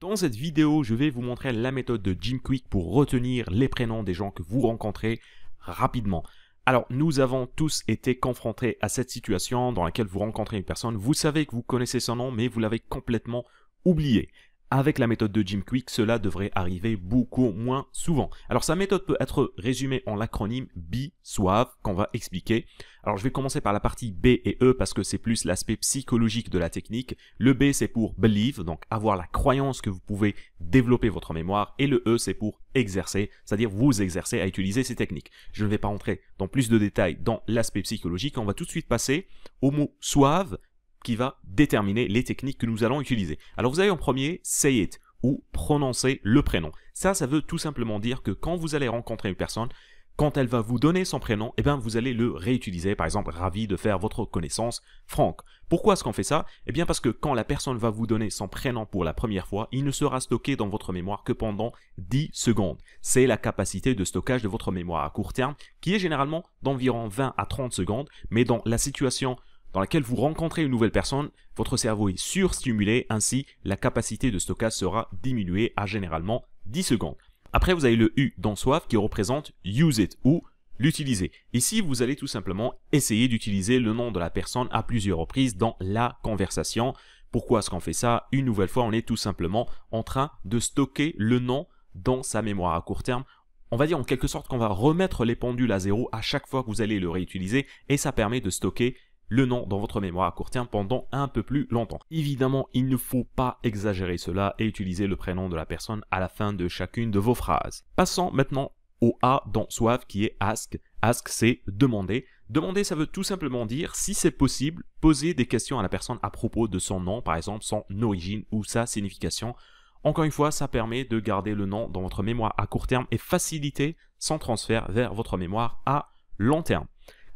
Dans cette vidéo, je vais vous montrer la méthode de Jim Kwik pour retenir les prénoms des gens que vous rencontrez rapidement. Alors, nous avons tous été confrontés à cette situation dans laquelle vous rencontrez une personne, vous savez que vous connaissez son nom, mais vous l'avez complètement oublié. Avec la méthode de Jim Kwik, cela devrait arriver beaucoup moins souvent. Alors, sa méthode peut être résumée en l'acronyme BE-SWAV qu'on va expliquer. Alors, je vais commencer par la partie B et E parce que c'est plus l'aspect psychologique de la technique. Le B, c'est pour believe, donc avoir la croyance que vous pouvez développer votre mémoire. Et le E, c'est pour exercer, c'est-à-dire vous exercer à utiliser ces techniques. Je ne vais pas entrer dans plus de détails dans l'aspect psychologique. On va tout de suite passer au mot SWAV, qui va déterminer les techniques que nous allons utiliser. Alors vous avez en premier say it ou prononcer le prénom. Ça veut tout simplement dire que quand vous allez rencontrer une personne, quand elle va vous donner son prénom, eh bien vous allez le réutiliser. Par exemple, ravi de faire votre connaissance, Franck. Pourquoi est-ce qu'on fait ça? Eh bien parce que quand la personne va vous donner son prénom pour la première fois, il ne sera stocké dans votre mémoire que pendant 10 secondes. C'est la capacité de stockage de votre mémoire à court terme qui est généralement d'environ 20 à 30 secondes, mais dans la situation dans laquelle vous rencontrez une nouvelle personne, votre cerveau est surstimulé, ainsi la capacité de stockage sera diminuée à généralement 10 secondes. Après, vous avez le U dans SWAV qui représente use it ou l'utiliser. Ici, vous allez tout simplement essayer d'utiliser le nom de la personne à plusieurs reprises dans la conversation. Pourquoi est-ce qu'on fait ça? Une nouvelle fois, on est tout simplement en train de stocker le nom dans sa mémoire à court terme. On va dire en quelque sorte qu'on va remettre les pendules à zéro à chaque fois que vous allez le réutiliser et ça permet de stocker le nom dans votre mémoire à court terme pendant un peu plus longtemps. Évidemment, il ne faut pas exagérer cela et utiliser le prénom de la personne à la fin de chacune de vos phrases. Passons maintenant au A dans SWAV qui est ask. Ask, c'est demander. Demander, ça veut tout simplement dire, si c'est possible, poser des questions à la personne à propos de son nom, par exemple son origine ou sa signification. Encore une fois, ça permet de garder le nom dans votre mémoire à court terme et faciliter son transfert vers votre mémoire à long terme.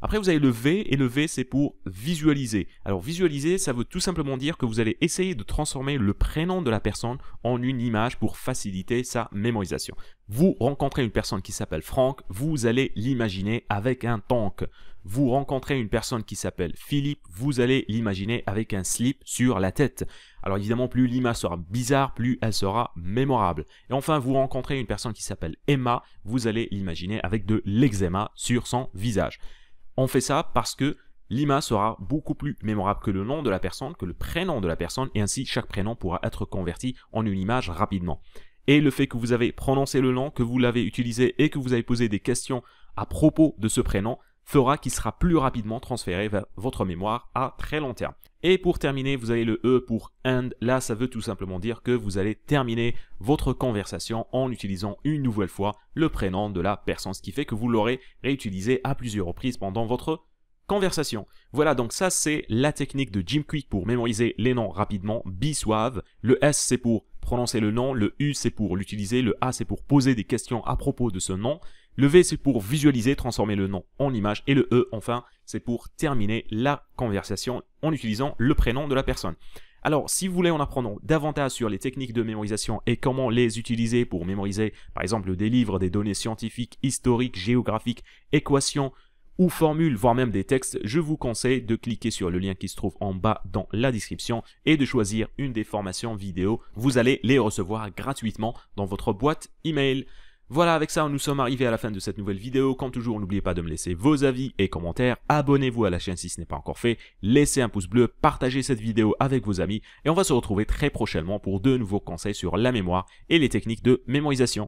Après, vous avez le V, et le V, c'est pour visualiser. Alors, visualiser, ça veut tout simplement dire que vous allez essayer de transformer le prénom de la personne en une image pour faciliter sa mémorisation. Vous rencontrez une personne qui s'appelle Franck, vous allez l'imaginer avec un tank. Vous rencontrez une personne qui s'appelle Philippe, vous allez l'imaginer avec un slip sur la tête. Alors évidemment, plus l'image sera bizarre, plus elle sera mémorable. Et enfin, vous rencontrez une personne qui s'appelle Emma, vous allez l'imaginer avec de l'eczéma sur son visage. On fait ça parce que l'image sera beaucoup plus mémorable que le nom de la personne, que le prénom de la personne, et ainsi chaque prénom pourra être converti en une image rapidement. Et le fait que vous avez prononcé le nom, que vous l'avez utilisé et que vous avez posé des questions à propos de ce prénom, fera qu'il sera plus rapidement transféré vers votre mémoire à très long terme. Et pour terminer, vous avez le E pour end. Là, ça veut tout simplement dire que vous allez terminer votre conversation en utilisant une nouvelle fois le prénom de la personne, ce qui fait que vous l'aurez réutilisé à plusieurs reprises pendant votre conversation. Voilà, donc ça c'est la technique de Jim Kwik pour mémoriser les noms rapidement, BE-SWAV. Le S c'est pour prononcer le nom, le U c'est pour l'utiliser, le A c'est pour poser des questions à propos de ce nom, le V c'est pour visualiser, transformer le nom en image, et le E enfin c'est pour terminer la conversation en utilisant le prénom de la personne. Alors, si vous voulez en apprendre davantage sur les techniques de mémorisation et comment les utiliser pour mémoriser, par exemple, des livres, des données scientifiques, historiques, géographiques, équations ou formules, voire même des textes, je vous conseille de cliquer sur le lien qui se trouve en bas dans la description et de choisir une des formations vidéo. Vous allez les recevoir gratuitement dans votre boîte email. Voilà, avec ça, nous sommes arrivés à la fin de cette nouvelle vidéo. Comme toujours, n'oubliez pas de me laisser vos avis et commentaires. Abonnez-vous à la chaîne si ce n'est pas encore fait. Laissez un pouce bleu, partagez cette vidéo avec vos amis. Et on va se retrouver très prochainement pour de nouveaux conseils sur la mémoire et les techniques de mémorisation.